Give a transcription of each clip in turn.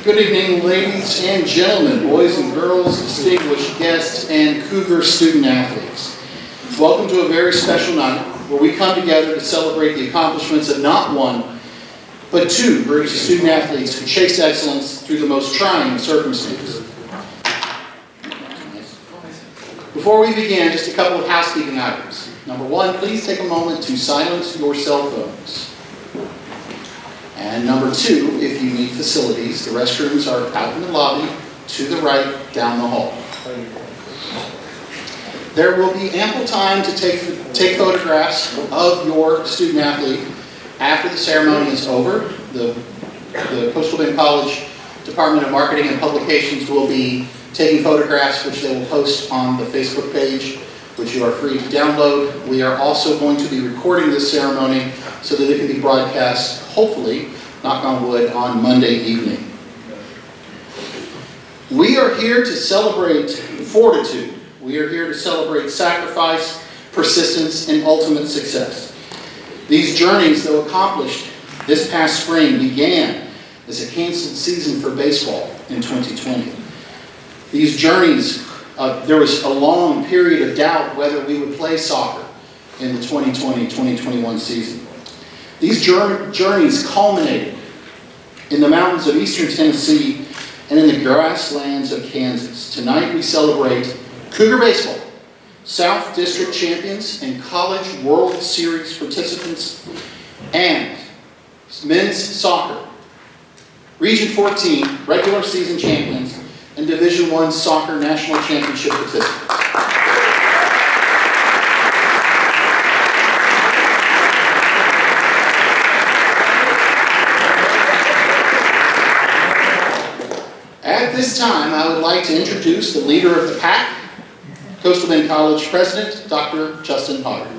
Good evening, ladies and gentlemen, boys and girls, distinguished guests, and Cougar student athletes. Welcome to a very special night where we come together to celebrate the accomplishments of not one, but two groups of student athletes who chased excellence through the most trying circumstances. Before we begin, just a couple of housekeeping items. Number one, please take a moment to silence your cell phones. And number two, if you need facilities, the restrooms are out in the lobby, to the right, down the hall. There will be ample time to take photographs of your student athlete after the ceremony is over. The Coastal Bend College Department of Marketing and Publications will be taking photographs, which they will post on the Facebook page, which you are free to download. We are also going to be recording this ceremony so that it can be broadcast, hopefully, knock on wood, on Monday evening. We are here to celebrate fortitude. We are here to celebrate sacrifice, persistence, and ultimate success. These journeys, though accomplished this past spring, began as a canceled season for baseball in 2020. These journeys, there was a long period of doubt whether we would play soccer in the 2020-2021 season. These journeys culminated in the mountains of eastern Tennessee and in the grasslands of Kansas. Tonight we celebrate Cougar Baseball, South District champions and College World Series participants, and men's soccer, Region 14 regular season champions, and Division I soccer national championship participants. At this time, I would like to introduce the leader of the pack, Coastal Bend College President, Dr. Justin Potter.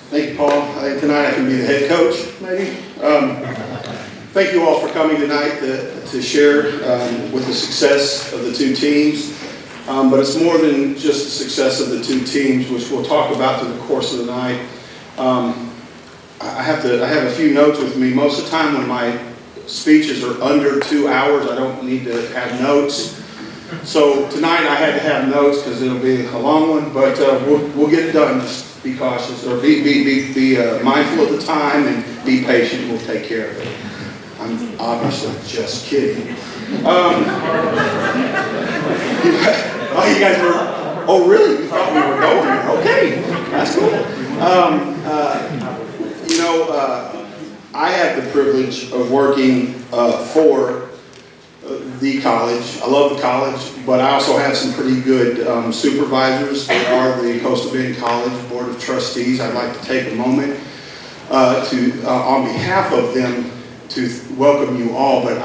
Thank you, Paul. I think tonight I can be the head coach, maybe. Thank you all for coming tonight to share with the success of the two teams. But it's more than just the success of the two teams, which we'll talk about through the course of the night. I have a few notes with me. Most of the time when my speeches are under 2 hours, I don't need to have notes. So tonight I had to have notes because it'll be a long one, but we'll get it done. Just be cautious, or be mindful of the time and be patient. We'll take care of it. I'm obviously just kidding. Oh, you guys were, oh really? You thought we were going? Okay, that's cool. I have the privilege of working for the college. I love the college, but I also have some pretty good supervisors. They are the Coastal Bend College Board of Trustees. I'd like to take a moment on behalf of them, to welcome you all. But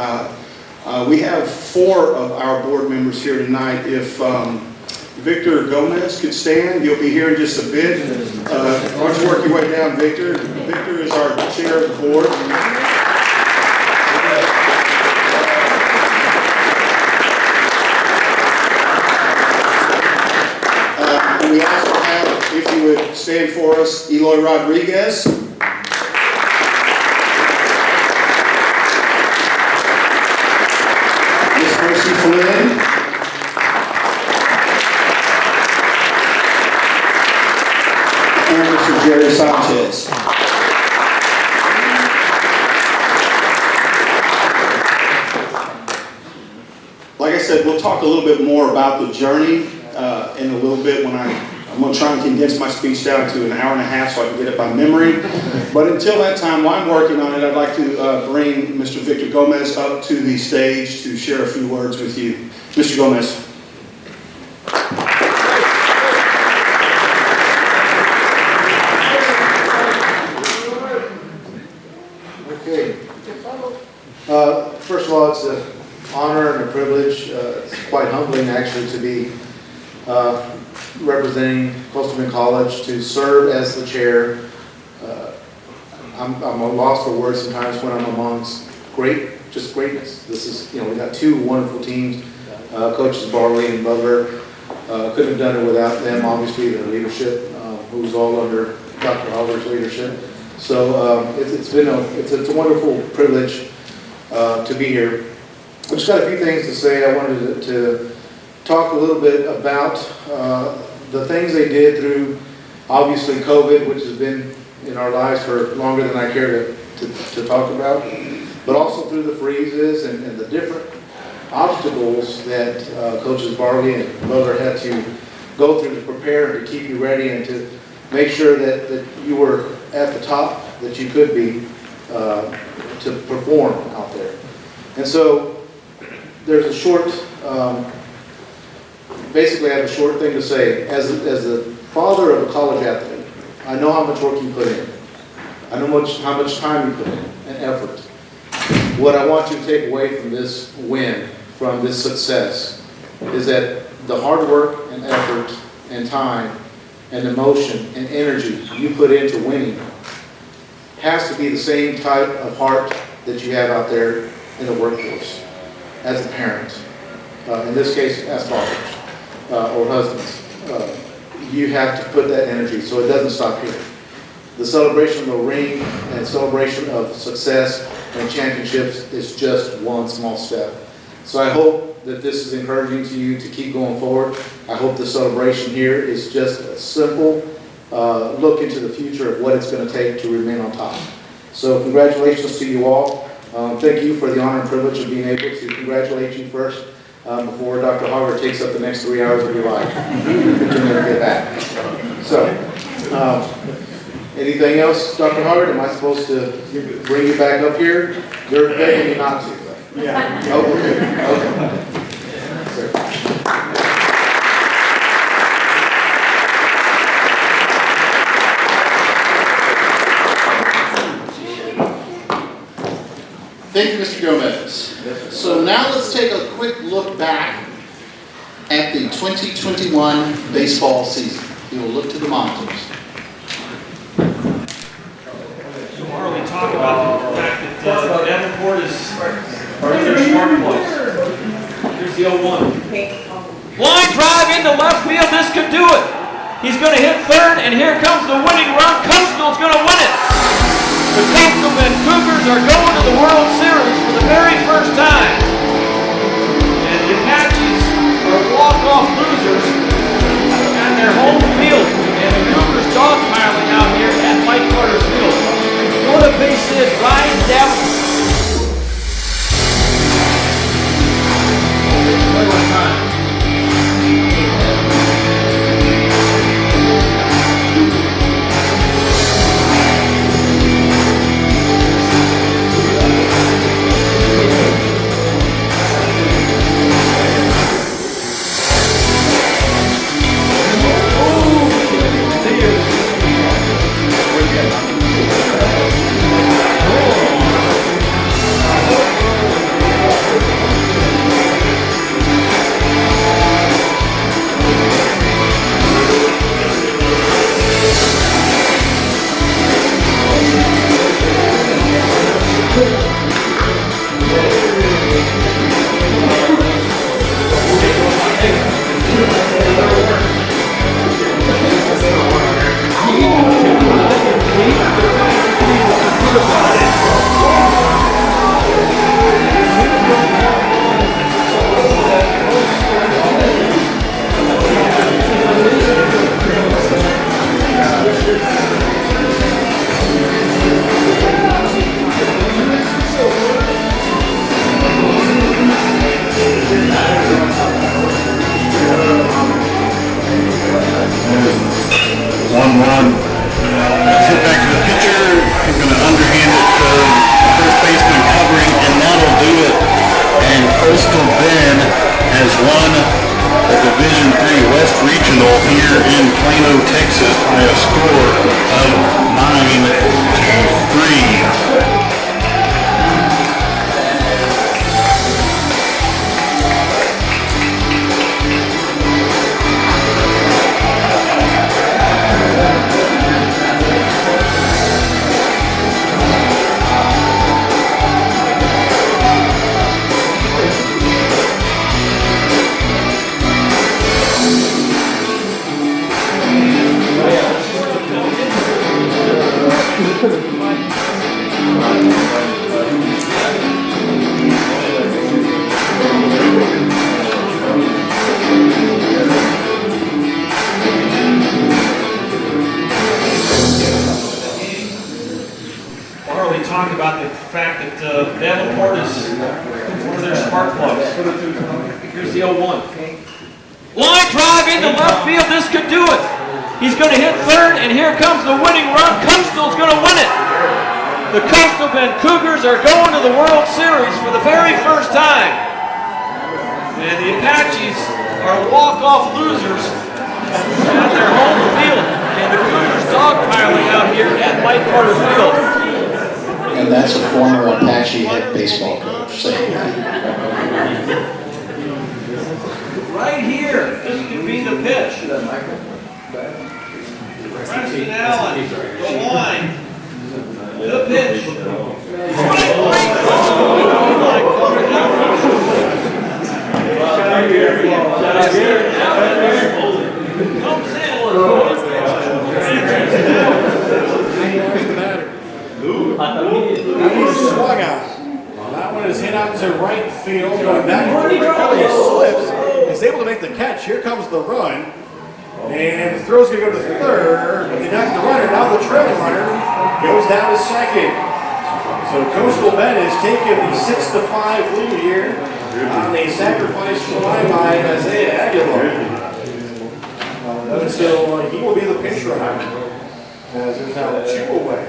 we have 4 of our board members here tonight. If Victor Gomez could stand, you'll be here in just a bit. Why don't you work your way down, Victor? Victor is our chair of the board. And we also have, if you would stand for us, Eloy Rodriguez. Miss Mercy Flynn. And Mr. Jerry Sanchez. Like I said, we'll talk a little bit more about the journey in a little bit when I'm going to try and condense my speech down to an hour and a half so I can get it by memory. But until that time, while I'm working on it, I'd like to bring Mr. Victor Gomez up to the stage to share a few words with you. Mr. Gomez. First of all, it's an honor and a privilege. It's quite humbling, actually, to be representing Coastal Bend College, to serve as the chair. I'm lost for words sometimes when I'm amongst greatness. This is, we got 2 wonderful teams, Coaches Barley and Butler. Couldn't have done it without them, obviously, their leadership, who's all under Dr. Oliver's leadership. So it's a wonderful privilege to be here. I've just got a few things to say. I wanted to talk a little bit about the things they did through, obviously, COVID, which has been in our lives for longer than I care to talk about, but also through the freezes and the different obstacles that Coaches Barley and Butler had to go through to prepare and to keep you ready and to make sure that you were at the top that you could be to perform out there. And so there's a short, basically I have a short thing to say. As the father of a college athlete, I know how much work you put in. I know how much time you put in and effort. What I want you to take away from this win, from this success, is that the hard work and effort and time and emotion and energy you put into winning has to be the same type of heart that you have out there in the workforce as a parent. In this case, as fathers or husbands. You have to put that energy so it doesn't stop here. The celebration of the ring and celebration of success and championships is just one small step. So I hope that this is encouraging to you to keep going forward. I hope the celebration here is just a simple look into the future of what it's going to take to remain on top. So congratulations to you all. Thank you for the honor and privilege of being able to congratulate you first before Dr. Hogger takes up the next 3 hours of your life. You'll never get back. So, anything else, Dr. Hogger? Am I supposed to bring you back up here? You're begging me not to. Yeah. Oh, okay. Thank you, Mr. Gomez. So now let's take a quick look back at the 2021 baseball season. We will look to the monitors. Tomorrow we talk about the fact that Davenport is their smart place. Here's the 0-1. Line drive into left field. This could do it. He's going to hit third, and here comes the winning run. Coastal's going to win it. The Copeland Cougars are going to the World Series for the very first time. And the Apaches are walk-off losers at their home field. And the Cougars dogpiling out here at Mike Carter's Field. What a base hit, Ryan Davenport. One more time. Harley talked about the fact that Davenport is one of their spark plugs. Here's the 0-1. Line drive into left field. This could do it. He's going to hit third, and here comes the winning run. Coastal's going to win it. The Coastal Bend Cougars are going to the World Series for the very first time. And the Apaches are walk-off losers at their home field. And the Cougars dogpiling out here at Mike Carter Field. And that's a former Apache head baseball coach saying that. Right here, this could be the pitch. Preston Allen, the line, the pitch. Comes Swung out. That one is hit out to right field, but that one really slips. He's able to make the catch. Here comes the run. And the throw's going to go to third, but they knock the runner. Now the trailing runner goes down to second. So Coastal Bend has taken the 6-5 lead here on the sacrifice fly by Isaiah Aguilar. So he will be the pinch runner as there's now 2 away.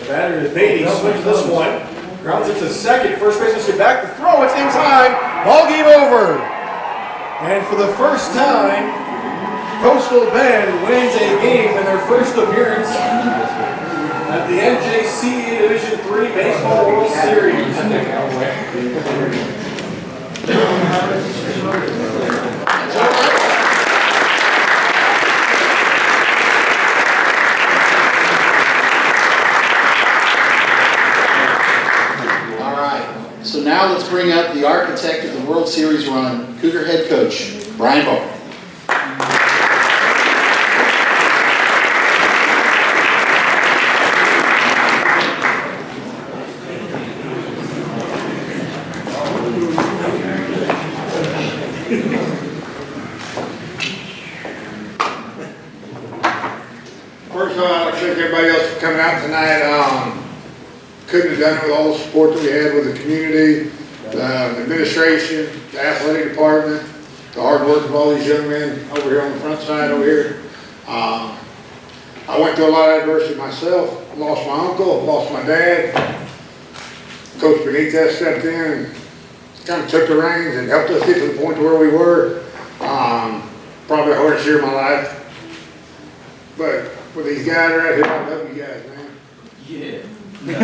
The batter is Beatty, swings this one, grounds it to second, first baseman get back, the throw, it's in time, ball game over. And for the first time, Coastal Bend wins a game in their first appearance at the NJCAA Division III Baseball World Series. So now let's bring up the architect of the World Series run, Cougar head coach, Bryant. First of all, I'd like to thank everybody else for coming out tonight. Couldn't have done it with all the support that we had with the community, the administration, the athletic department, the hard work of all these young men over here on the front side over here. I went through a lot of adversity myself. I lost my uncle, lost my dad. Coach Benitez stepped in and kind of took the reins and helped us get to the point to where we were. Probably the hardest year of my life. But with these guys right here, I love you guys, man. Yeah. But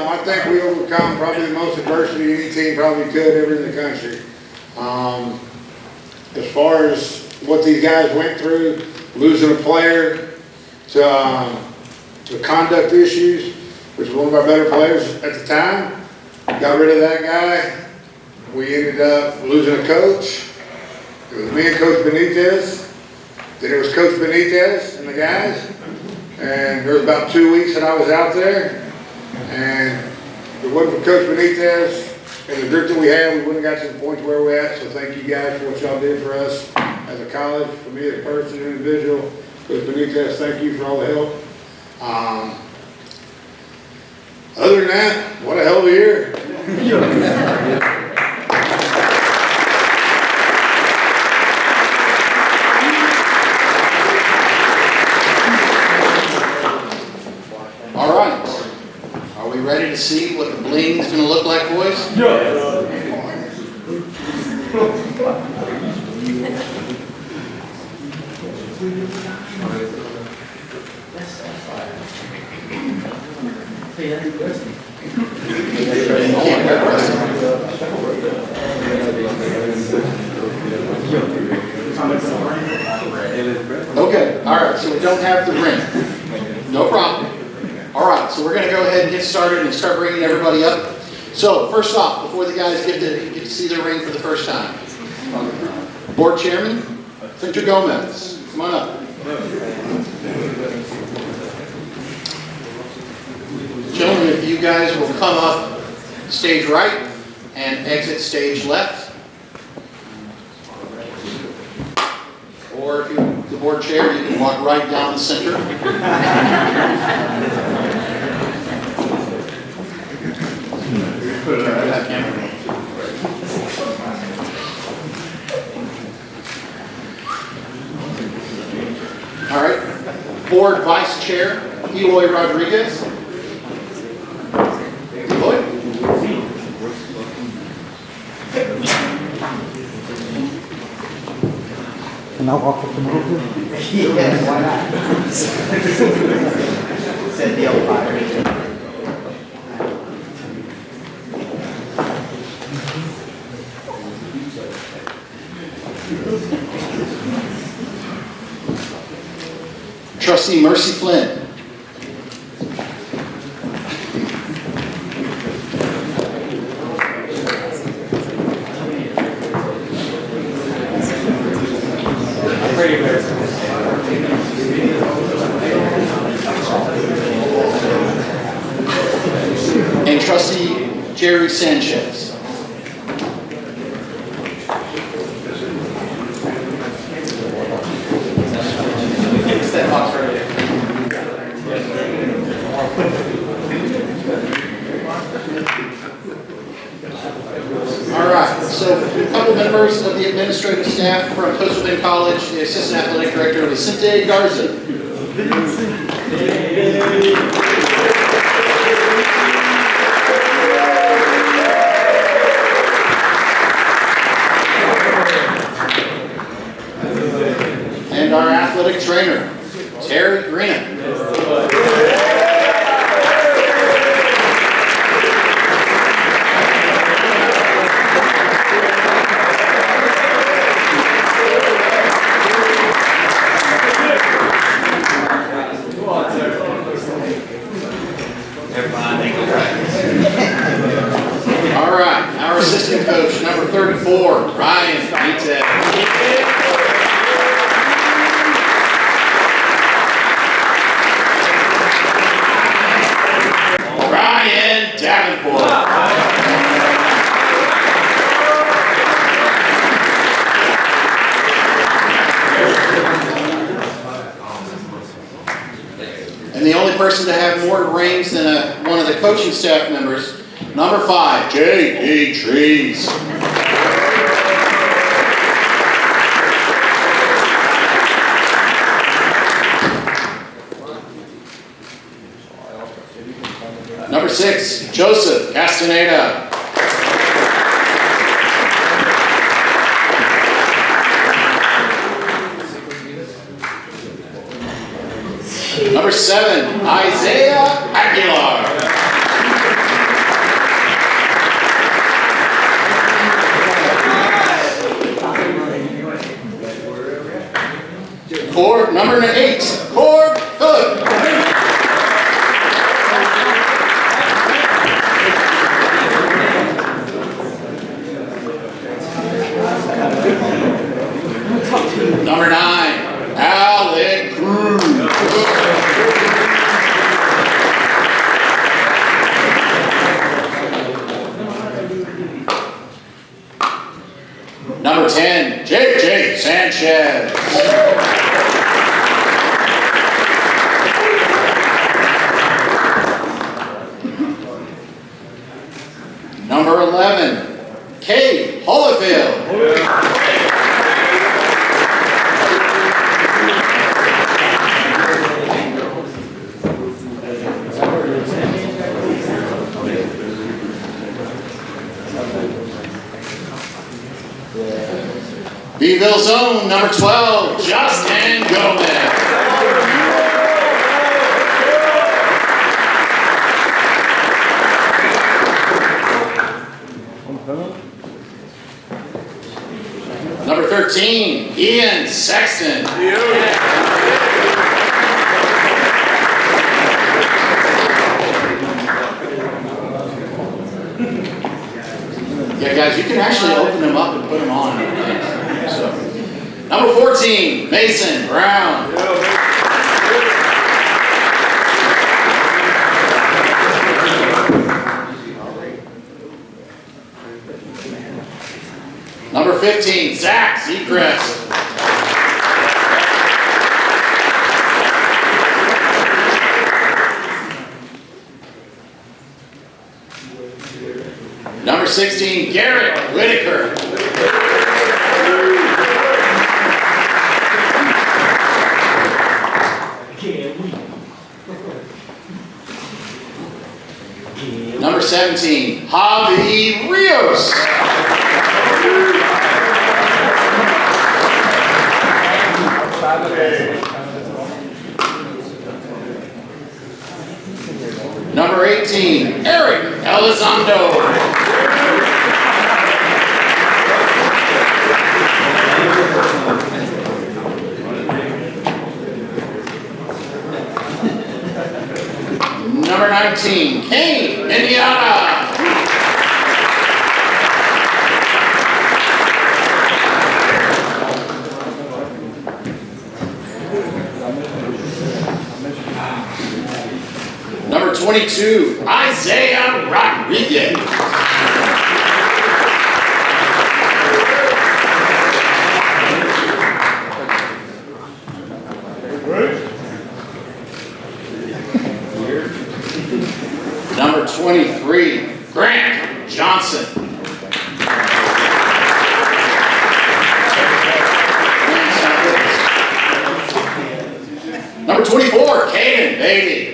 I think we overcome probably the most adversity any team probably could ever in the country. As far as what these guys went through, losing a player to conduct issues, which was one of our better players at the time, got rid of that guy. We ended up losing a coach. It was me and Coach Benitez. Then it was Coach Benitez and the guys. And there was about 2 weeks that I was out there. And if it wasn't for Coach Benitez and the group that we had, we wouldn't have got to the point where we're at. So thank you guys for what y'all did for us as a college, for me as a person, individual. Coach Benitez, thank you for all the help. Other than that, what a hell of a year. All right. Are we ready to see what the bling is going to look like, boys? Yeah. Okay, all right, so we don't have the ring. No problem. All right, so we're going to go ahead and get started and start bringing everybody up. So, first off, before the guys get to see their ring for the first time, Board Chairman, Victor Gomez, come on up. Gentlemen, if you guys will come up stage right and exit stage left. Or if you're the board chair, you can walk right down the center. All right. Board Vice Chair, Eloy Rodriguez. Eloy. Can I walk up the middle here? Yes, why not? Said the umpire. Trustee Mercy Flynn. And Trustee Jerry Sanchez. All right, so a couple members of the administrative staff from Copeland College, the Assistant Athletic Director, Vicente Garza. And our athletic trainer, Terry Green. All right, our assistant coach, number 34, Bryant. Brian Davenport. And the only person to have more rings than one of the coaching staff members, number 5, J.E. Trees. Number 6, Joseph Casteneda. Number 7, Isaiah Aguilar. Number 8, Cord Hood. Number 9, Alec Cruz. Number 10, J.J. Sanchez. Number 11, Cade Holyfield. Beeville Zone, number 12, Justin Gomez. Number 13, Ian Sexton. Yeah, guys, you can actually open them up and put them on. So, number 14, Mason Brown. Number 15, Zach Seacrest. Number 16, Garrett Whitaker. Number 17, Javi Rios. Number 18, Eric Elizondo. Number 19, Cade Indiana. Number 22, Isaiah Rodriguez. Number 23, Grant Johnson. Number 24, Caden Beatty.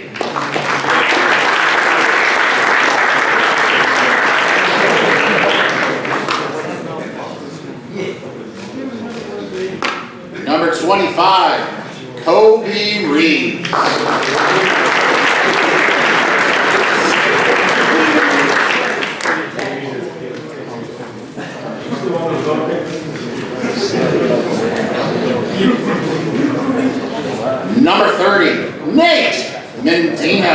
Number 25, Kobe Reed. Number 30, Nate Mendina.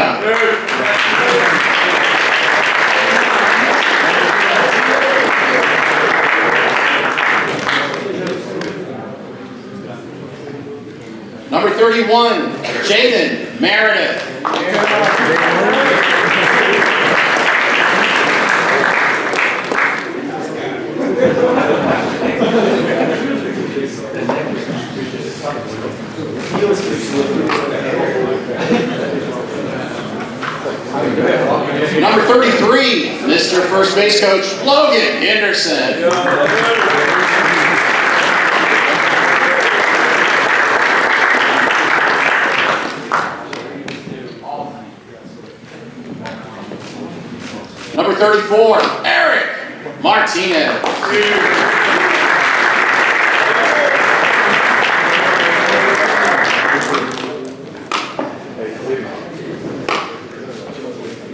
Number 31, Jaden Meredith. Number 33, Mr. First Base Coach Logan Henderson. Number 34, Eric Martinez.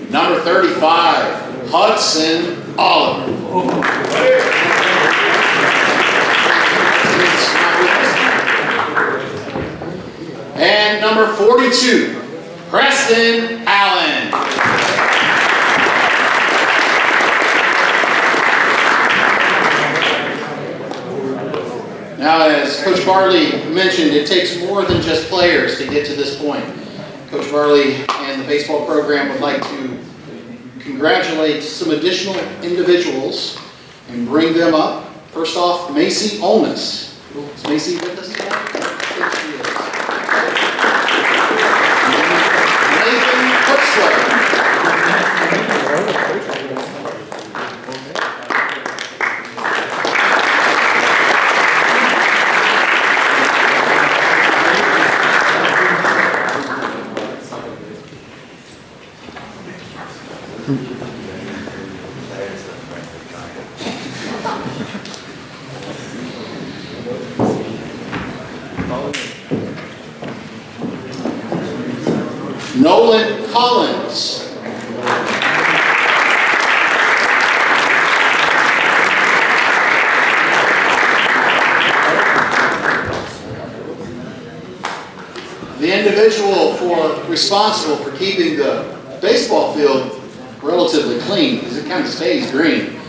Number 35, Hudson Oliver. And number 42, Preston Allen. Now, as Coach Barley mentioned, it takes more than just players to get to this point. Coach Barley and the baseball program would like to congratulate some additional individuals and bring them up. First off, Macy Olness. Is Macy with us today? There she is. Nathan Huxley. Nolan Collins. The individual responsible for keeping the baseball field relatively clean because it kind of stays green.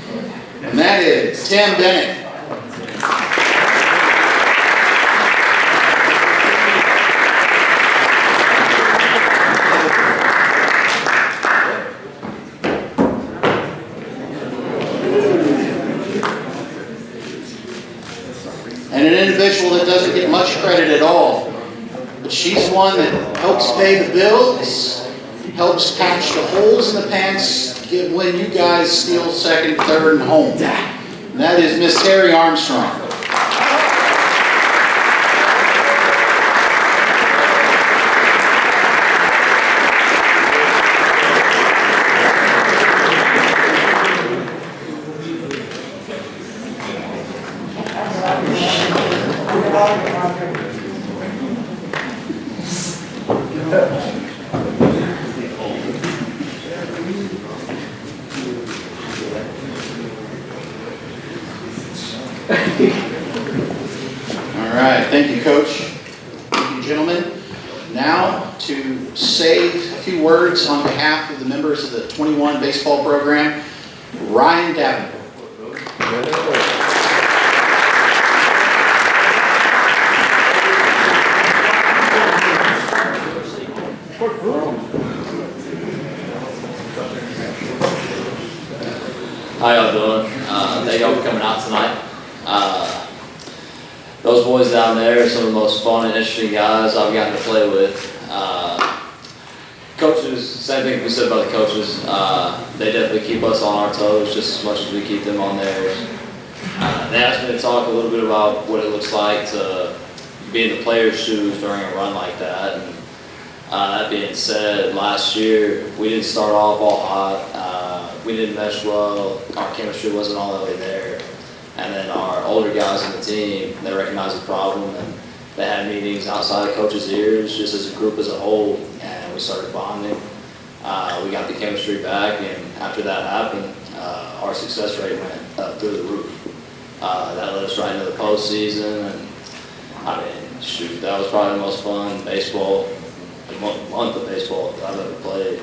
And that is Tim Bennett. And an individual that doesn't get much credit at all. But she's one that helps pay the bills, helps patch the holes in the pants when you guys steal second, third, and home. And that is Miss Terry Armstrong. All right, thank you, Coach. Thank you, gentlemen. Now, to say a few words on behalf of the members of the 21 baseball program, Ryan Davenport. How y'all doing? Thank y'all for coming out tonight. Those boys down there are some of the most fun and interesting guys I've gotten to play with. Coaches, same thing we said about the coaches. They definitely keep us on our toes just as much as we keep them on theirs. They asked me to talk a little bit about what it looks like to be in the players' shoes during a run like that. And that being said, last year we didn't start off all hot. We didn't mesh well. Our chemistry wasn't all the way there. And then our older guys on the team, they recognized the problem and they had meetings outside of coaches' ears, just as a group as a whole, and we started bonding. We got the chemistry back, and after that happened, our success rate went up through the roof. That led us right into the postseason, and I mean, shoot, that was probably the most fun baseball, month of baseball that I've ever played.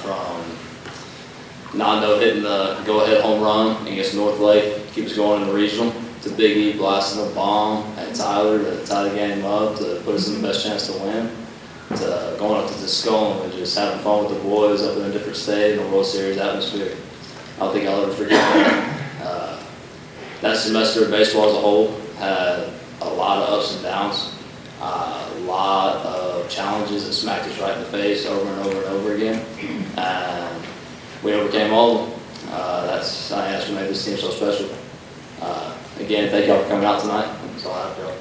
From Nando hitting the go-ahead home run against North Lake, keep us going in the regional, to Big E blasting a bomb at Tyler to tie the game up, to put us in the best chance to win, to going up to Tusculum and just having fun with the boys up in a different state in a World Series atmosphere. I don't think I'll ever forget that. That semester of baseball as a whole had a lot of ups and downs, a lot of challenges that smacked us right in the face over and over and over again. And we overcame all of them. That's what made this team so special. Again, thank y'all for coming out tonight. That's all I have, y'all.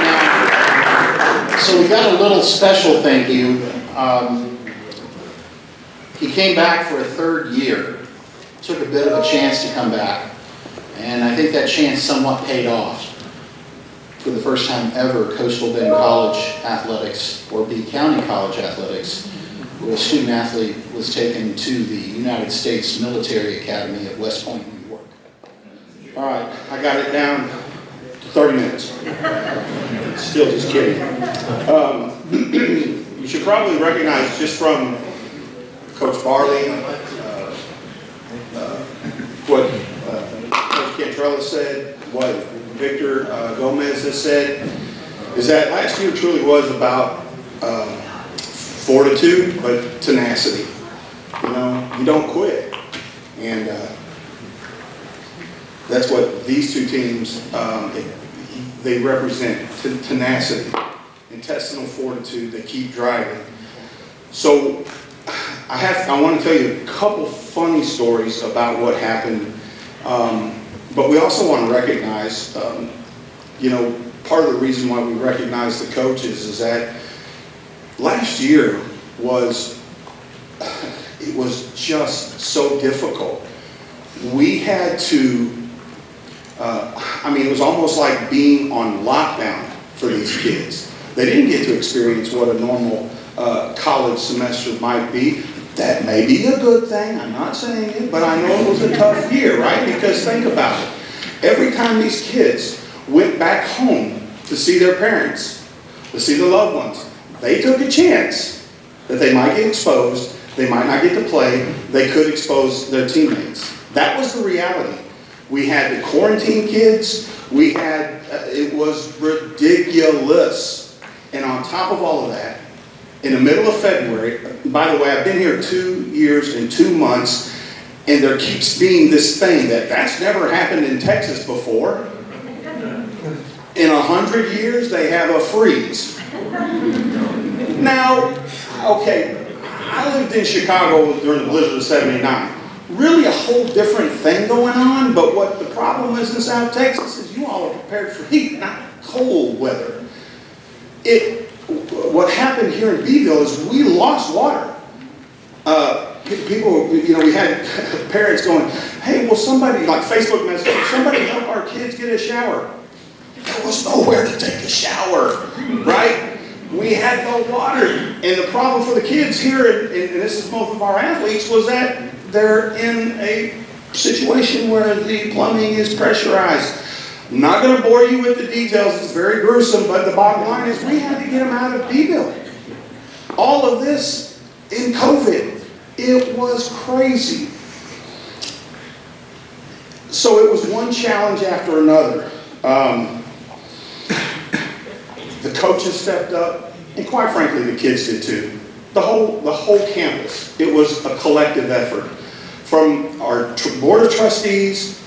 Now, so we got a little special thank you. He came back for a third year. Took a bit of a chance to come back. And I think that chance somewhat paid off. For the first time ever, Coastal Bend College Athletics, or B County College Athletics, where a student athlete was taken to the United States Military Academy at West Point, New York. All right, I got it down to 30 minutes. Still just kidding. You should probably recognize just from Coach Barley, what Coach Cantrella said, what Victor Gomez has said, is that last year truly was about fortitude, but tenacity. You know, you don't quit. And that's what these two teams, they represent, tenacity, intestinal fortitude. They keep driving. So I want to tell you a couple funny stories about what happened. But we also want to recognize, you know, part of the reason why we recognize the coaches is that last year was just so difficult. We had to, it was almost like being on lockdown for these kids. They didn't get to experience what a normal college semester might be. That may be a good thing, I'm not saying it, but I know it was a tough year, right? Because think about it. Every time these kids went back home to see their parents, to see their loved ones. They took a chance that they might get exposed, they might not get to play, they could expose their teammates. That was the reality. We had the quarantine kids, we had, it was ridiculous. And on top of all of that, in the middle of February, by the way, I've been here 2 years and 2 months, and there keeps being this thing that's never happened in Texas before. In 100 years, they have a freeze. Now, okay, I lived in Chicago during the blizzard of '79. Really a whole different thing going on, but what the problem is in South Texas is you all are prepared for heat, not cold weather. What happened here in Beeville is we lost water. People, you know, we had parents going, hey, will somebody, like Facebook message, somebody help our kids get a shower? There was nowhere to take a shower, right? We had no water. And the problem for the kids here, and this is most of our athletes, was that they're in a situation where the plumbing is pressurized. I'm not going to bore you with the details, it's very gruesome, but the bottom line is we had to get them out of Beeville. All of this in COVID. It was crazy. So it was one challenge after another. The coaches stepped up, and quite frankly, the kids did too. The whole campus. It was a collective effort. From our board of trustees,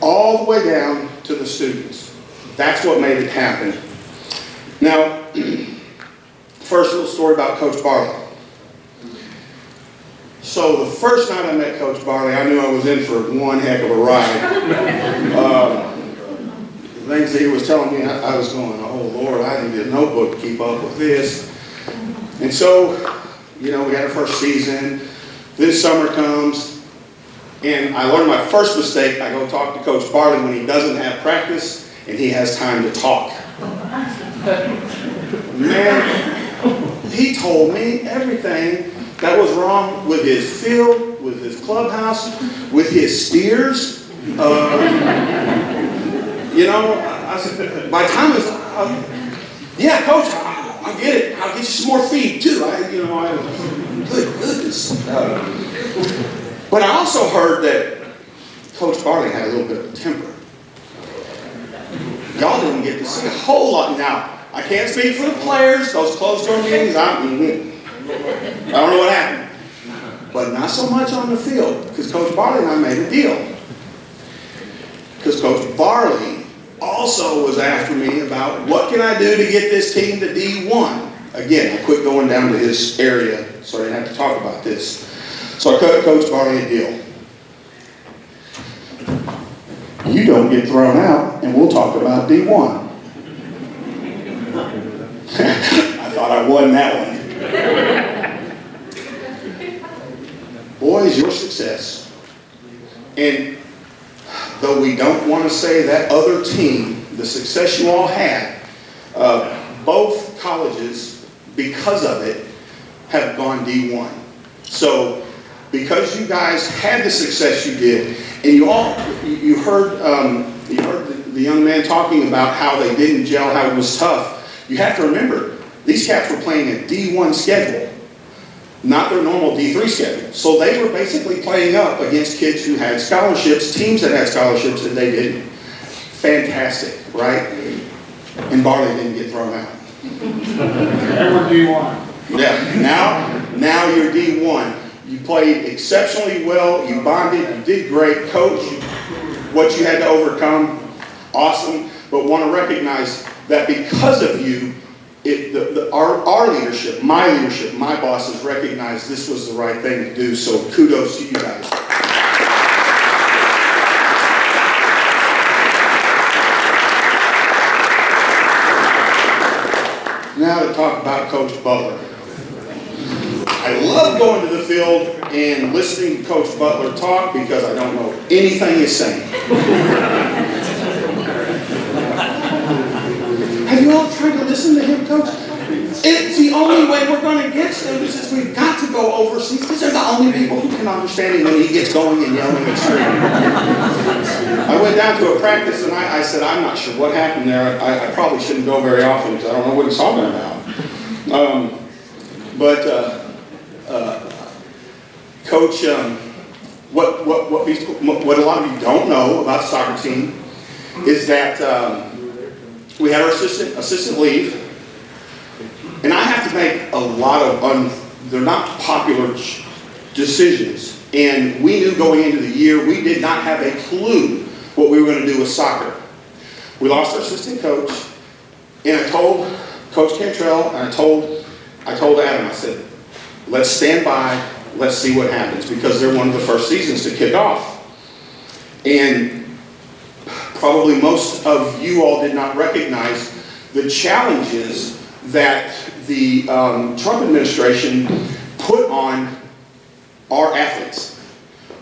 all the way down to the students. That's what made it happen. Now, first little story about Coach Barley. So the first night I met Coach Barley, I knew I was in for one heck of a ride. Things that he was telling me, I was going, oh Lord, I need a notebook to keep up with this. And so, you know, we had our first season. Then summer comes, and I learned my first mistake. I go talk to Coach Barley when he doesn't have practice and he has time to talk. Man, he told me everything that was wrong with his field, with his clubhouse, with his steers. You know, I said, by the time it's, yeah, Coach, I'll get it. I'll get you some more feed too. Good goodness. But I also heard that Coach Barley had a little bit of a temper. Y'all didn't get to see a whole lot. Now, I can't speak for the players. Those closed-door meetings, I don't know what happened. But not so much on the field, because Coach Barley and I made a deal. Because Coach Barley also was after me about what can I do to get this team to D1. Again, I quit going down to his area, so I didn't have to talk about this. So I cut Coach Barley a deal. You don't get thrown out, and we'll talk about D1. I thought I won that one. Boys, your success. And though we don't want to say that other team, the success you all had, both colleges, because of it, have gone D1. So, because you guys had the success you did, and you heard the young man talking about how they didn't gel, how it was tough. You have to remember, these cats were playing a D1 schedule, not their normal D3 schedule. So they were basically playing up against kids who had scholarships, teams that had scholarships that they didn't. Fantastic, right? And Barley didn't get thrown out. They were D1. Yeah, now you're D1. You played exceptionally well, you bonded, you did great. Coach, what you had to overcome, awesome. But want to recognize that because of you, our leadership, my bosses recognized this was the right thing to do, so kudos to you guys. Now to talk about Coach Butler. I love going to the field and listening to Coach Butler talk because I don't know anything he's saying. Have you all tried to listen to him, Coach. It's the only way we're going to get students is we've got to go overseas because they're the only people who can understand him when he gets going and yelling and screaming. I went down to a practice and I said, I'm not sure what happened there. I probably shouldn't go very often because I don't know what he's talking about. Coach, what a lot of you don't know about the soccer team is that we had our assistant leave, and I have to make a lot of they're not popular decisions. And we knew going into the year we did not have a clue what we were going to do with soccer. We lost our assistant coach, and I told Coach Cantrell and I told Adam, I said, let's stand by. Let's see what happens because they're one of the first seasons to kick off. And probably most of you all did not recognize the challenges that the Trump administration put on our athletes.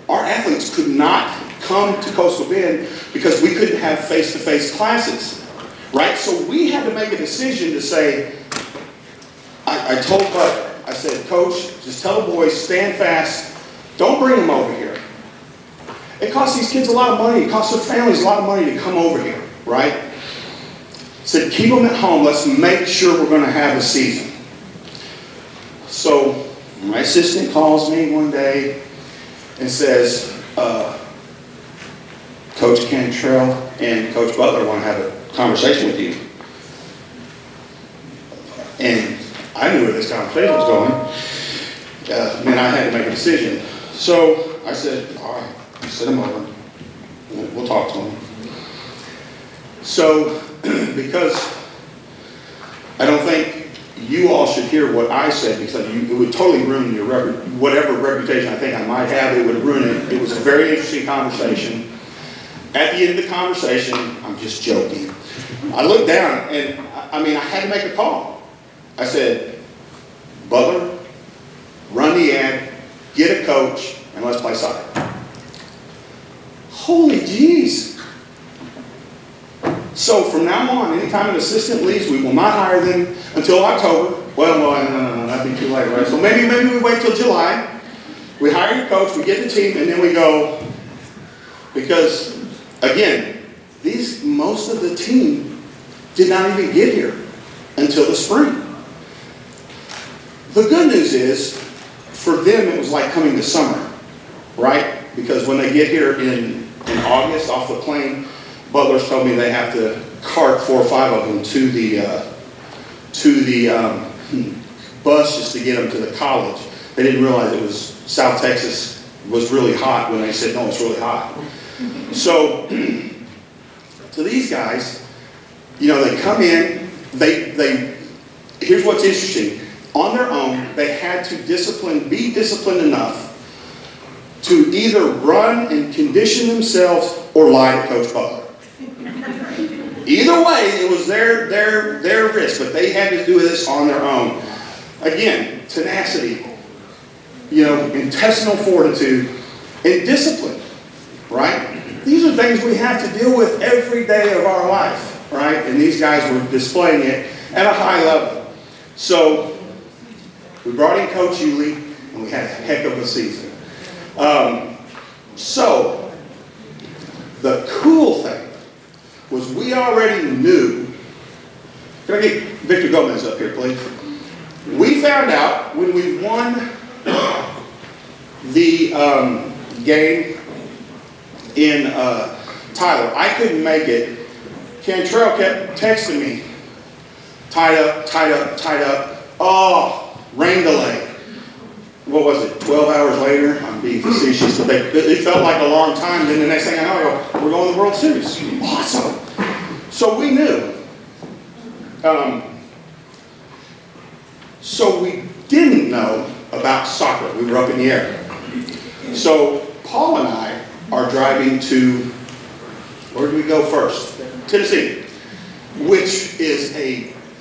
Our athletes could not come to Coastal Bend because we couldn't have face-to-face classes, right? So we had to make a decision to say, I told Bret, I said, Coach, just tell the boys, stand fast. Don't bring them over here. It costs these kids a lot of money. It costs their families a lot of money to come over here, right? I said, keep them at home. Let's make sure we're going to have a season. So my assistant calls me one day and says, Coach Cantrell and Coach Butler want to have a conversation with you. And I knew where this conversation was going, and I had to make a decision. So I said, all right, sit him over. We'll talk to him. So, because I don't think you all should hear what I said, because it would totally ruin your whatever reputation I think I might have, it would ruin it. It was a very interesting conversation. At the end of the conversation, I'm just joking. I looked down, and I had to make a call. I said, Butler, run the ad, get a coach, and let's play soccer. Holy jeez. So from now on, anytime an assistant leaves, we will not hire them until October. Well, no, that'd be too late, right? So maybe we wait till July. We hire your coach, we get the team, and then we go. Because, again, most of the team did not even get here until the spring. The good news is, for them, it was like coming to summer, right? Because when they get here in August off the plane, Butler's told me they have to cart 4 or 5 of them to the bus just to get them to the college. They didn't realize it was South Texas was really hot when they said, no, it's really hot. So, to these guys, they come in, here's what's interesting. On their own, they had to be disciplined enough to either run and condition themselves or lie to Coach Butler. Either way, it was their risk, but they had to do this on their own. Again, tenacity, intestinal fortitude, and discipline, right? These are things we have to deal with every day of our life, right? And these guys were displaying it at a high level. So, we brought in Coach Hewley, and we had a heck of a season. So, the cool thing was we already knew. Can I get Victor Gomez up here, please? We found out when we won the game in Tyler. I couldn't make it. Cantrell kept texting me, tied up. Oh, rain delay. What was it, 12 hours later? I'm being facetious, but it felt like a long time. Then the next thing I know, I go, we're going to the World Series. Awesome. So we knew. So we didn't know about soccer. We were up in the air. So Paul and I are driving to, where did we go first? Tennessee, which is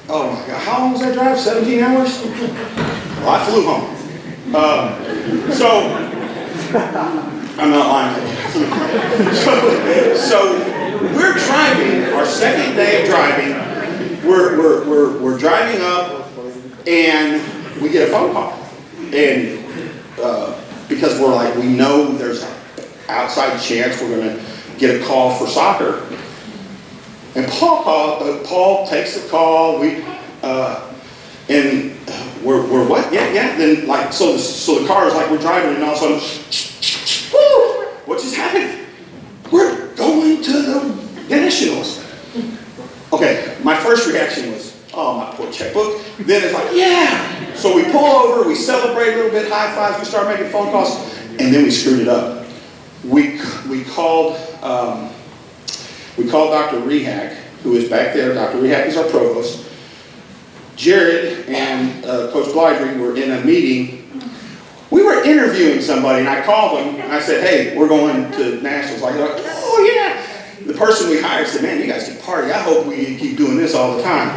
oh my God, how long was that drive? 17 hours? Well, I flew home. I'm not lying. So we're driving, our second day of driving, we're And we get a phone call. And because we're like, we know there's an outside chance we're going to get a call for soccer. And Paul takes the call. And we're what? Yeah. Then like so the car is like we're driving, and all of a sudden, woo! What just happened? We're going to the Nationals. Okay, my first reaction was, oh, my poor checkbook. Then it's like, yeah. So we pull over, we celebrate a little bit, high fives, we start making phone calls, and then we screwed it up. We called Dr. Rehack, who is back there. Dr. Rehack is our provost. Jared and Coach Blydry were in a meeting. We were interviewing somebody, and I called them, and I said, hey, we're going to Nationals. Like, oh, yeah. The person we hired said, man, you guys can party. I hope we keep doing this all the time.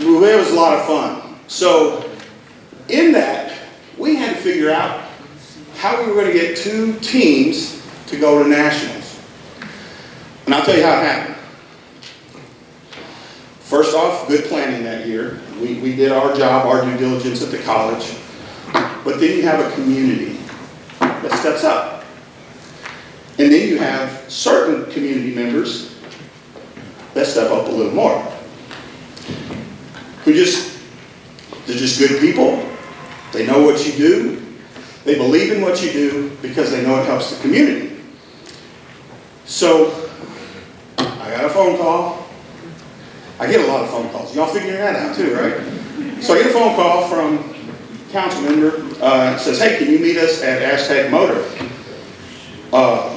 It was a lot of fun. So in that, we had to figure out how we were going to get 2 teams to go to Nationals. And I'll tell you how it happened. First off, good planning that year. We did our job, our due diligence at the college. But then you have a community that steps up. And then you have certain community members that step up a little more. They're just good people. They know what you do. They believe in what you do because they know it helps the community. So I got a phone call. I get a lot of phone calls. Y'all figuring that out too, right? So I get a phone call from a council member. Says, hey, can you meet us at Aztec Motor?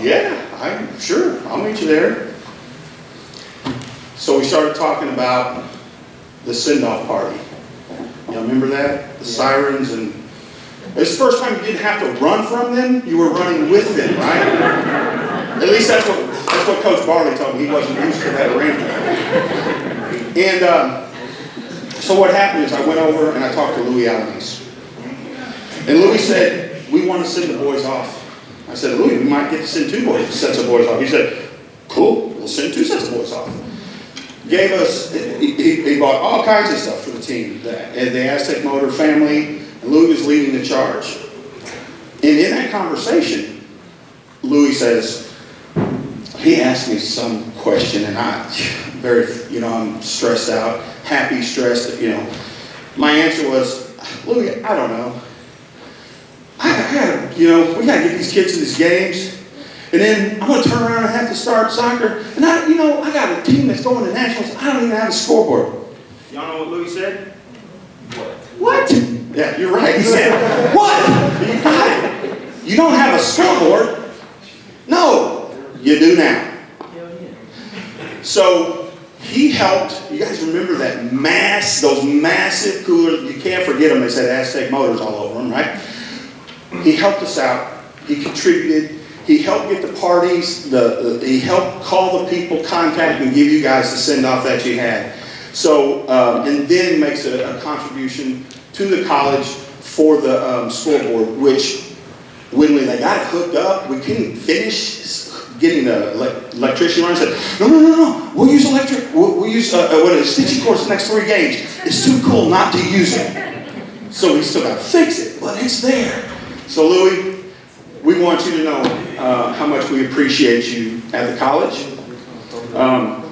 Yeah, I'm sure. I'll meet you there. So we started talking about the send-off party. Y'all remember that? The sirens, and it was the first time you didn't have to run from them. You were running with them, right? At least that's what Coach Barley told me. He wasn't used to that arrangement. And so what happened is I went over and I talked to Louis Alanis. And Louis said, we want to send the boys off. I said, Louis, we might get to send 2 sets of boys off. He said, cool, we'll send 2 sets of boys off. Gave us, he bought all kinds of stuff for the team. The Aztec Motor family, and Louis was leading the charge. And in that conversation, Louis says, he asked me some question, and I'm stressed out, happy, stressed, My answer was, Louis, I don't know. We got to get these kids to these games, and then I'm going to turn around and have to start soccer, and I got a team that's going to Nationals. I don't even have a scoreboard. Y'all know what Louis said? What? Yeah, you're right. He said, what? You got it. You don't have a scoreboard? No, you do now. So he helped. You guys remember that those massive coolers? You can't forget them. They said Aztec Motors all over them, right? He helped us out. He contributed. He helped get the parties. He helped call the people, contact, and give you guys the send-off that you had. So, and then makes a contribution to the college for the scoreboard, which when they got it hooked up, we couldn't finish getting the electrician around and said, no, we'll use electric. We'll use stitching cords the next 3 games. It's too cool not to use it. So we still got to fix it, but it's there. So Louis, we want you to know how much we appreciate you at the college.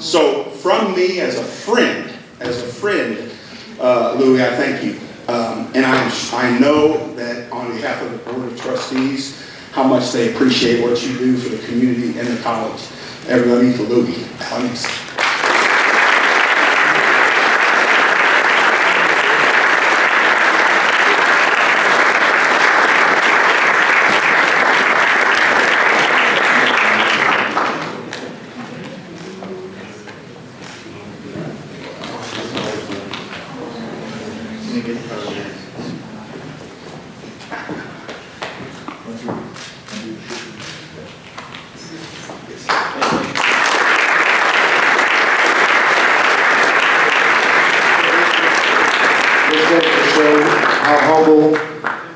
So from me as a friend, Louis, I thank you. And I know that on behalf of the Board of Trustees, how much they appreciate what you do for the community and the college. Everybody for Louis. Thanks.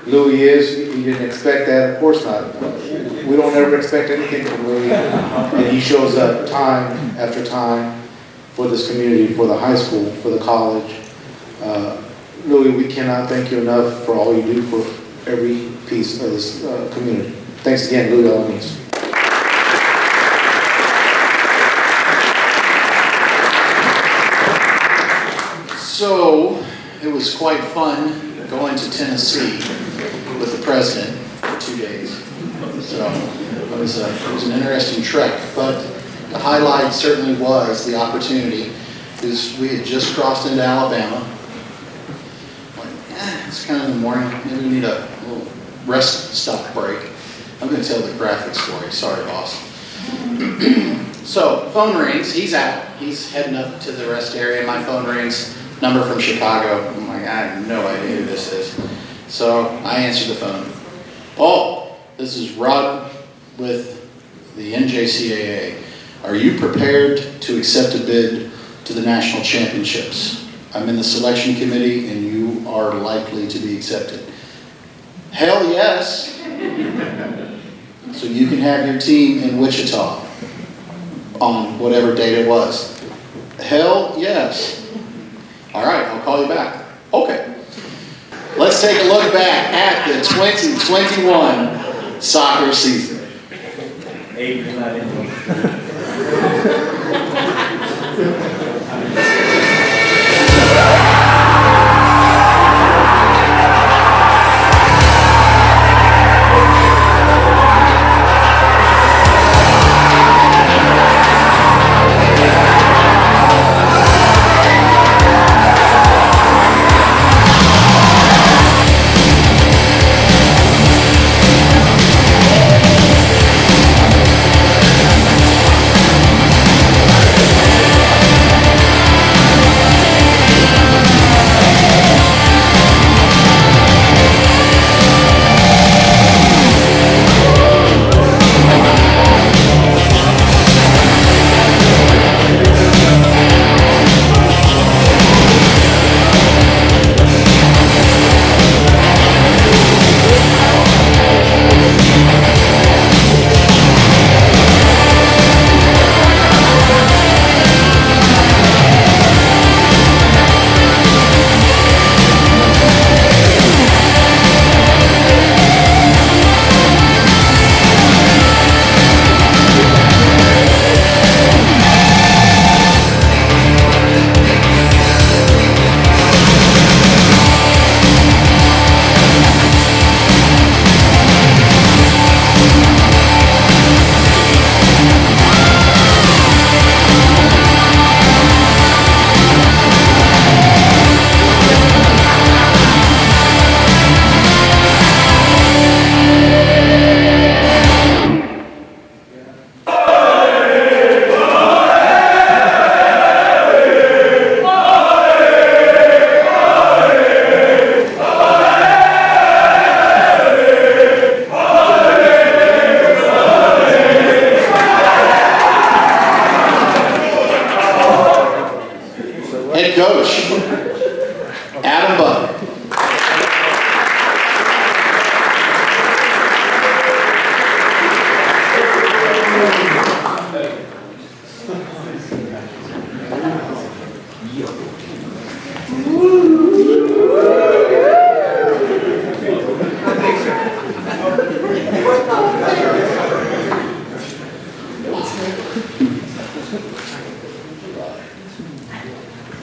Louis is. You didn't expect that, of course not. We don't ever expect anything from Louis, and he shows up time after time for this community, for the high school, for the college. really, we cannot thank you enough for all you do for every piece of this community. Thanks again, Louis Elements. So, it was quite fun going to Tennessee with the president for 2 days. So, it was an interesting trek, but the highlight certainly was the opportunity, because we had just crossed into Alabama. It's kind of in the morning, maybe we need a little rest stop break. I'm going to tell the graphic story, sorry boss. So, phone rings, he's out, he's heading up to the rest area, my phone rings, number from Chicago. I'm like, I have no idea who this is. So, I answered the phone. Oh, this is Rod with the NJCAA. Are you prepared to accept a bid to the national championships? I'm in the selection committee and you are likely to be accepted. Hell yes. So you can have your team in Wichita on whatever date it was. Hell yes. All right, I'll call you back. Okay. Let's take a look back at the 2021 soccer season.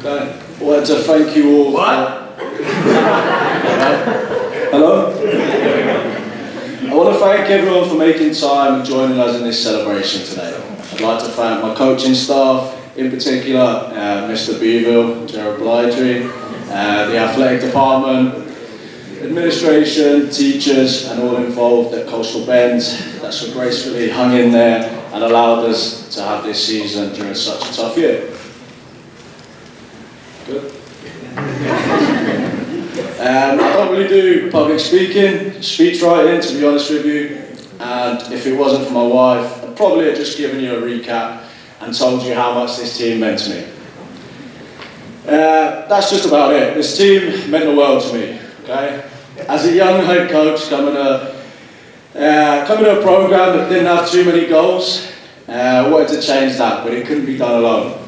I wanted to thank you all. Hello? I want to thank everyone for making time and joining us in this celebration today. I'd like to thank my coaching staff, in particular Mr. Beeville, Gerald Blytry, the athletic department, administration, teachers, and all involved at Coastal Bend that so gracefully hung in there and allowed us to have this season during such a tough year. Good. I don't really do public speaking, speech writing, to be honest with you, and if it wasn't for my wife, I'd probably have just given you a recap and told you how much this team meant to me. That's just about it. This team meant the world to me, okay? As a young head coach coming to a program that didn't have too many goals, I wanted to change that, but it couldn't be done alone.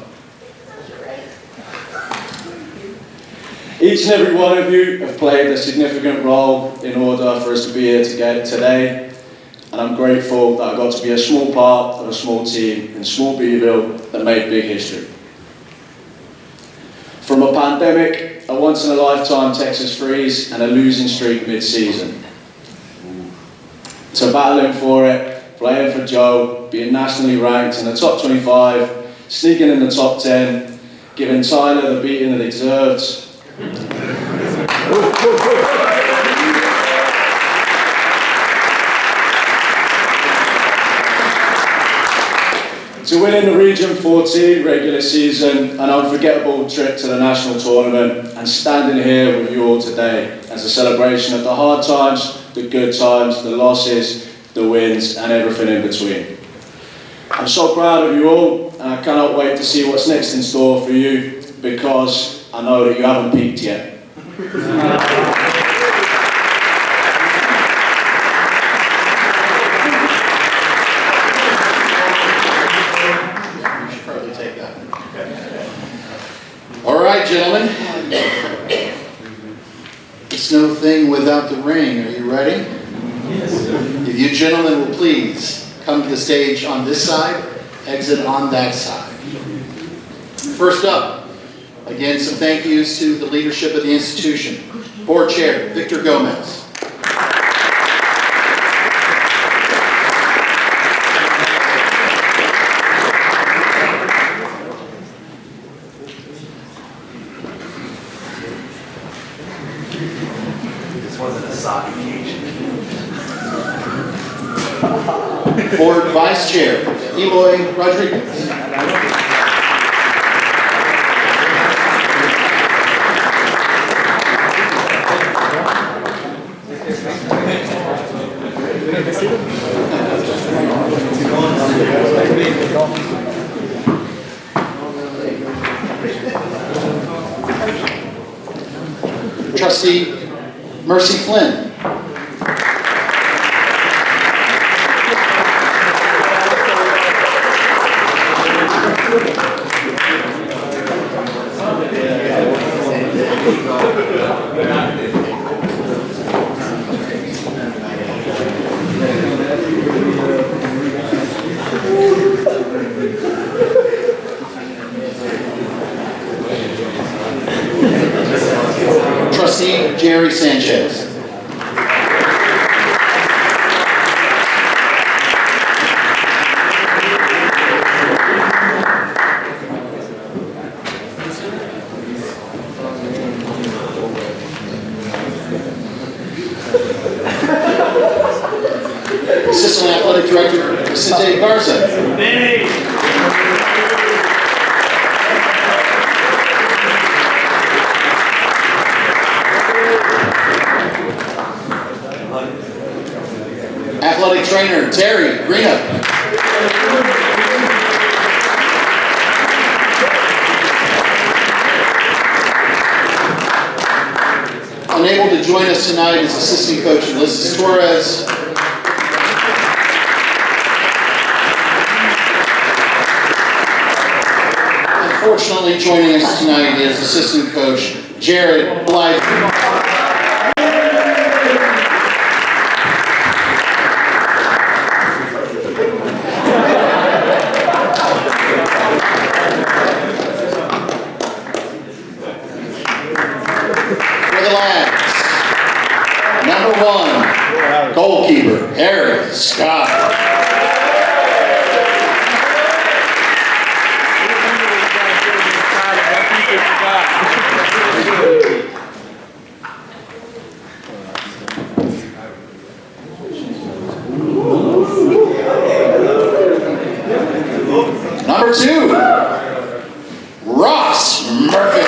Each and every one of you have played a significant role in order for us to be here today, and I'm grateful that I got to be a small part of a small team in small Beeville that made big history. From a pandemic, a once-in-a-lifetime Texas freeze, and a losing streak mid-season, to battling for it, playing for Joe, being nationally ranked in the top 25, sneaking in the top 10, giving Tyler the beating that he deserved. To winning the Region 14 regular season, an unforgettable trip to the national tournament, and standing here with you all today as a celebration of the hard times, the good times, the losses, the wins, and everything in between. I'm so proud of you all, and I cannot wait to see what's next in store for you, because I know that you haven't peaked yet. All right, gentlemen. It's no thing without the ring. Are you ready? Yes. If you gentlemen will please come to the stage on this side, exit on that side. First up, again, some thank yous to the leadership of the institution. Board Chair, Victor Gomez. This wasn't a sock occasion. Board Vice Chair, Eloy Rodriguez. Trustee Mercy Flynn. Trustee Jerry Sanchez. Assistant Athletic Director, Vicente Garza. Athletic Trainer, Terry Greenup. Unable to join us tonight is Assistant Coach Julio Coreas. Unfortunately, joining us tonight is Assistant Coach Jared Blythe. Goalkeeper, Eric Scott. Number 2, Ross Murphy.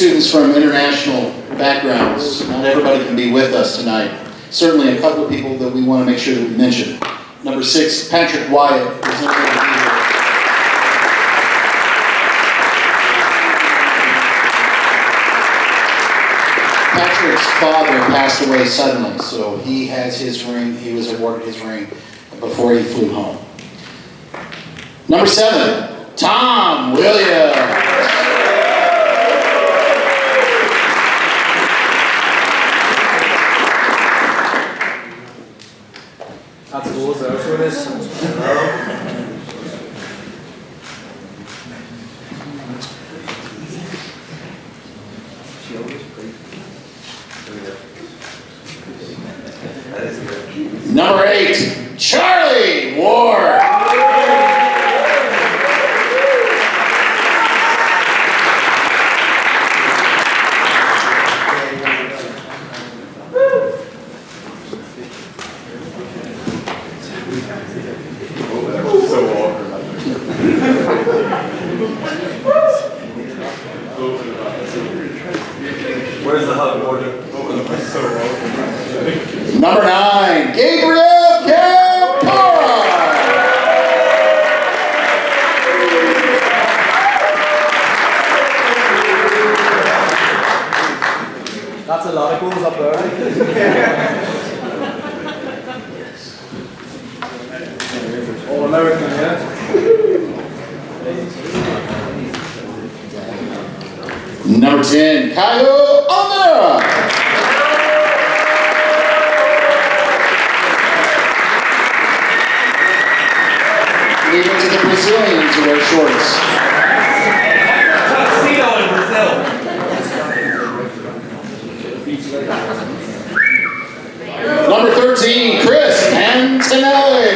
students from international backgrounds. Not everybody can be with us tonight. Certainly a couple of people that we want to make sure that we mention. Number 6, Patrick Wyatt is unable to be here. Patrick's father passed away suddenly, so he has his ring. He was awarded his ring before he flew home. Number 7, Tom Williams. That's cool, so for this. Number 8, Charlie Ward. Where's the hug, Gordon? Number 9, Gabriel Campora. That's a lot of goals up there. All American, yeah? Number 10, Caio Almera. Leave it to the Brazilians to wear shorts. Tuxedo in Brazil. Number 13, Chris Antonelli.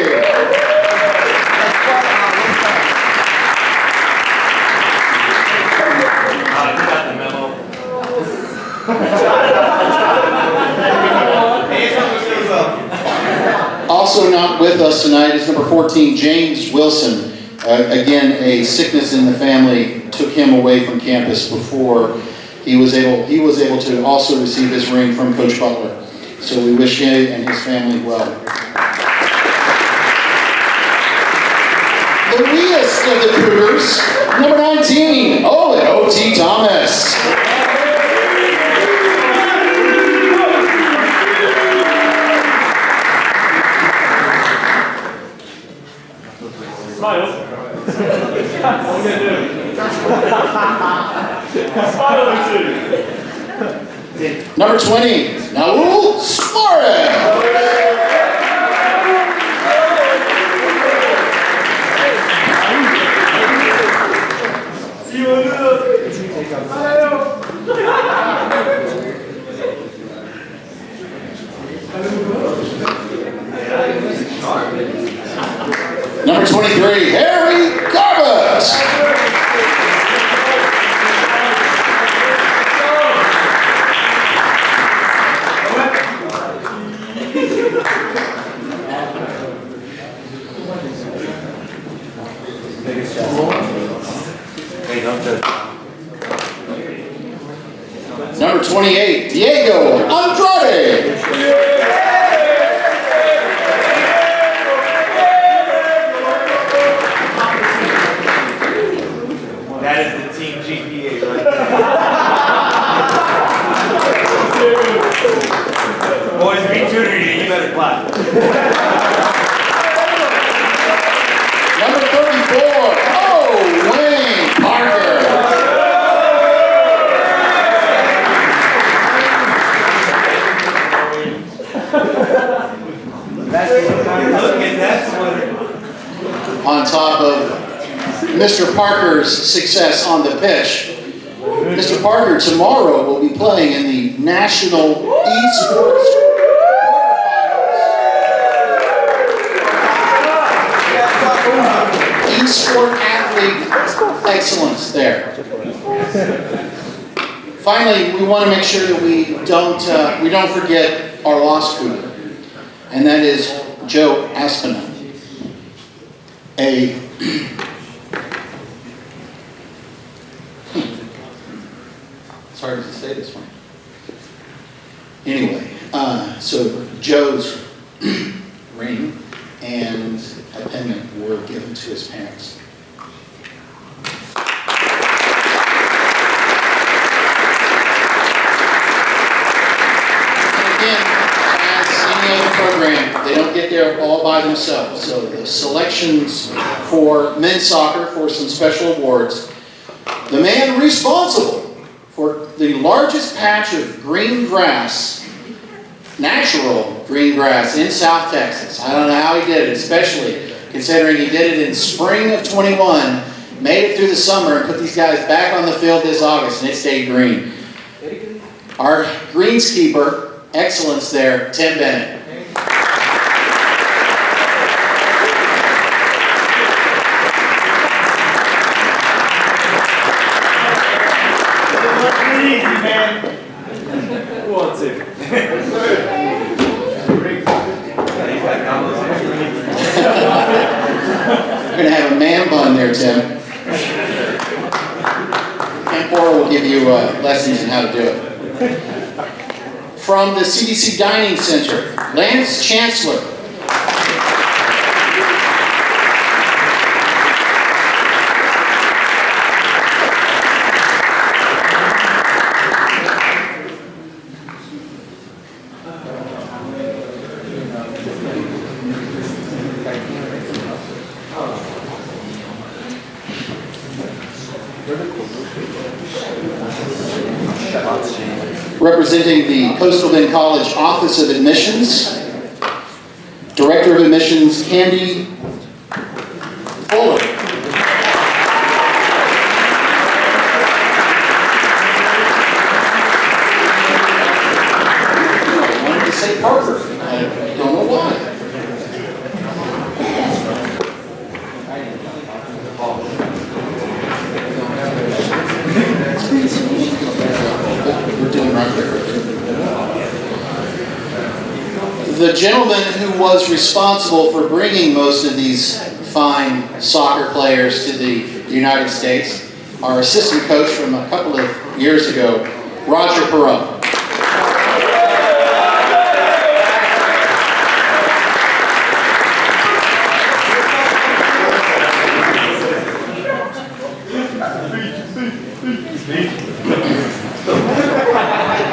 You got the memo. Also not with us tonight is number 14, James Wilson. Again, a sickness in the family took him away from campus before he was able to also receive his ring from Coach Butler. So we wish him and his family well. The weest of the Cougars, number 19, Owen O.T. Thomas. Smile. What are you do? Smile or two. Number 20, Naul Suarez. Number 23, Harry Garbus. Number 28, Diego Andrade. That is the team GPA right there. Boys, be tutoring you, you better clap. Number 34, Wayne Parker. Look at that sweater. On top of Mr. Parker's success on the pitch, Mr. Parker tomorrow will be playing in the National Esports Esport Athlete Excellence there. Finally, we want to make sure that we don't forget our lost Cougar, and that is Joe Aspinall. hard to say this one. Anyway, so Joe's ring and a pendant were given to his parents. And again, as any other program, they don't get there all by themselves. So the selections for men's soccer for some special awards. The man responsible for the largest patch of green grass, natural green grass in South Texas. I don't know how he did it, especially considering he did it in spring of 21, made it through the summer and put these guys back on the field this August and it stayed green. Our greenskeeper, excellence there, Tim Bennett. Who wants it? We're going to have a man bun there, Tim. Campora will give you lessons on how to do it. From the CBC Dining Center, Lance Chancellor. Representing the Coastal Bend College Office of Admissions, Director of Admissions, Candy Fuller. I wanted to say Parker. I don't know why. We're doing right there. The gentleman who was responsible for bringing most of these fine soccer players to the United States, our assistant coach from a couple of years ago, Roger Perot.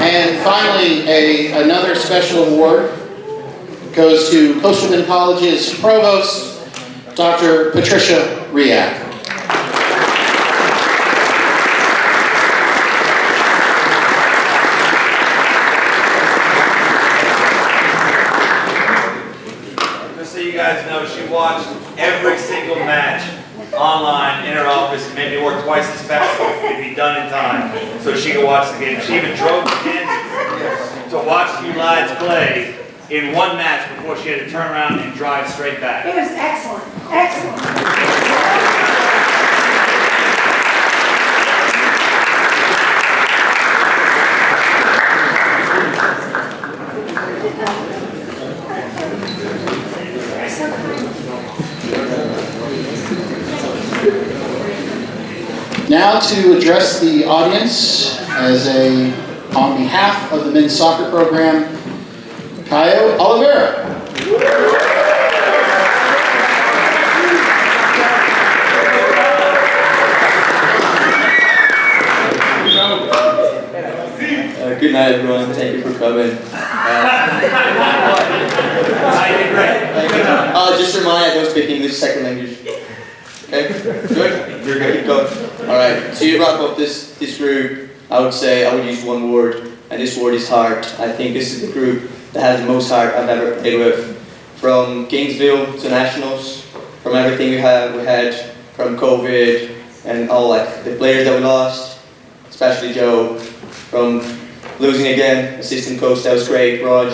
And finally, another special award goes to Coastal Bend College's Provost, Dr. Patricia Riak. Just so you guys know, she watched every single match online in her office and made me work twice as fast so it could be done in time so she could watch the game. She even drove to Kansas to watch you lads play in one match before she had to turn around and drive straight back. It was excellent. Excellent. Now to address the audience on behalf of the men's soccer program, Cade Holyfield. Good night, everyone. Thank you for coming. Just a reminder, I don't speak English, second language. Okay? Good? You're good. Keep going. Alright, to wrap up this group, I would say I would use one word, and this word is heart. I think this is the group that has the most heart I've ever played with. From Gainesville to Nationals, from everything we had from COVID and all like the players that we lost, especially Joe, from losing again, assistant coach, that was great, Raj,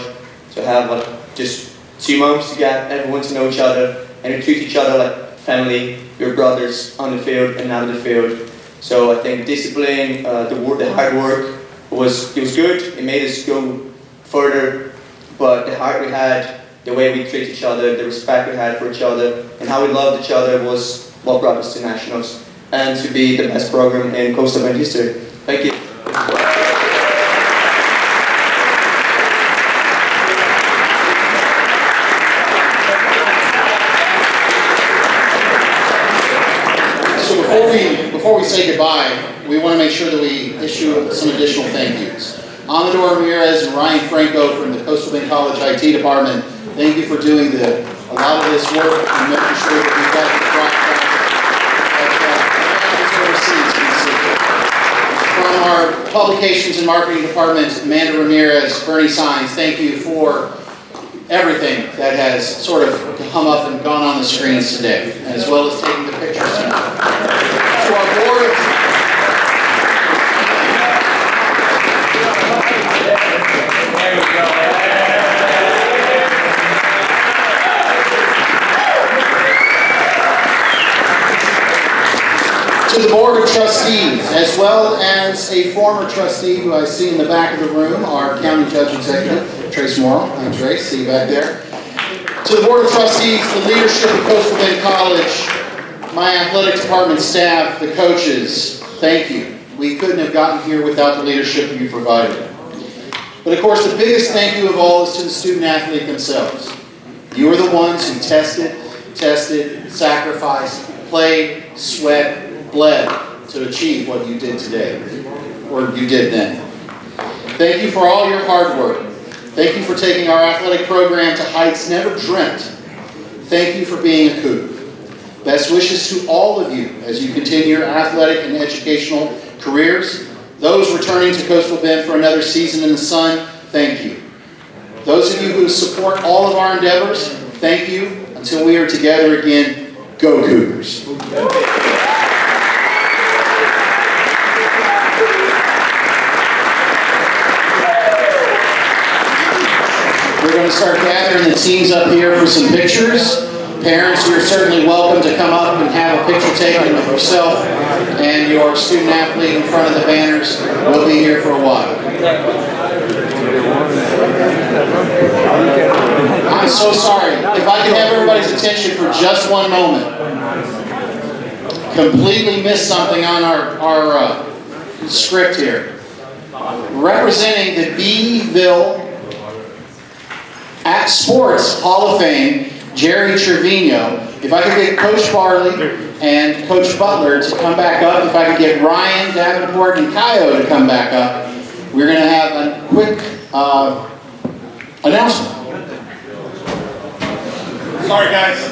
to have like just 2 months to get everyone to know each other and to treat each other like family, your brothers on the field and out of the field. So I think discipline, the hard work was good. It made us go further, but the heart we had, the way we treat each other, the respect we had for each other, and how we loved each other was what brought us to Nationals and to be the best program in Coastal Bend history. Thank you. So before we say goodbye, we want to make sure that we issue some additional thank yous. Amador Ramirez and Ryan Franco from the Coastal Bend College IT department, thank you for doing a lot of this work and making sure that we've got the broadcast. From our publications and marketing department, Amanda Ramirez, Bernie Sines, thank you for everything that has sort of come up and gone on the screens today, as well as taking the pictures tonight. To our board, to the Board of Trustees, as well as a former trustee who I see in the back of the room, our County Judge Executive, Trace Morrill. Hi, Trace, see you back there. To the Board of Trustees, the leadership of Coastal Bend College, my athletic department staff, the coaches, thank you. We couldn't have gotten here without the leadership you provided. But of course, the biggest thank you of all is to the student athlete themselves. You are the ones who tested, sacrificed, played, sweat, bled to achieve what you did today, or you did then. Thank you for all your hard work. Thank you for taking our athletic program to heights never dreamt. Thank you for being a Cougar. Best wishes to all of you as you continue your athletic and educational careers. Those returning to Coastal Bend for another season in the sun, thank you. Those of you who support all of our endeavors, thank you. Until we are together again, go Cougars. We're going to start gathering the teams up here for some pictures. Parents, you're certainly welcome to come up and have a picture taken of yourself and your student athlete in front of the banners. We'll be here for a while. I'm so sorry. If I could have everybody's attention for just one moment. Completely missed something on our script here. Representing the Beeville at Sports Hall of Fame, Jerry Trevino. If I could get Coach Barley and Coach Butler to come back up, if I could get Ryan, Davenport, and Kaio to come back up, we're going to have a quick announcement. Sorry, guys.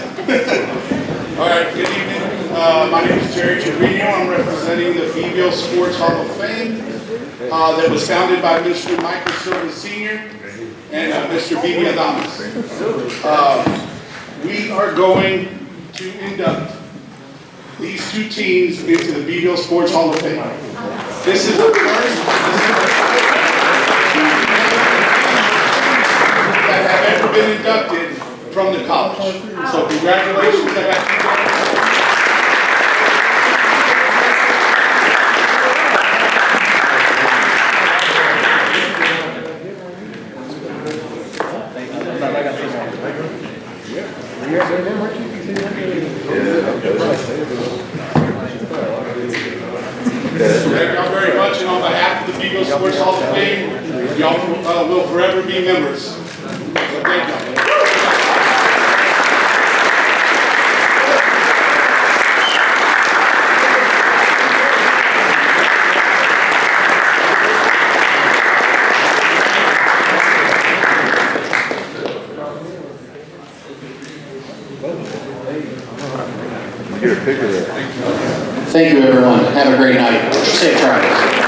All right, good evening. My name is Jerry Trevino. I'm representing the Beeville Sports Hall of Fame that was founded by Mr. Michael Silva Sr. and Mr. Bibi Adamas. We are going to induct these two teams into the Beeville Sports Hall of Fame. This is the first that have ever been inducted from the college. So congratulations. I got you guys. Thank y'all very much, and on behalf of the Beeville Sports Hall of Fame, y'all will forever be members. So thank y'all. Thank you, everyone. Have a great night. Safe travels.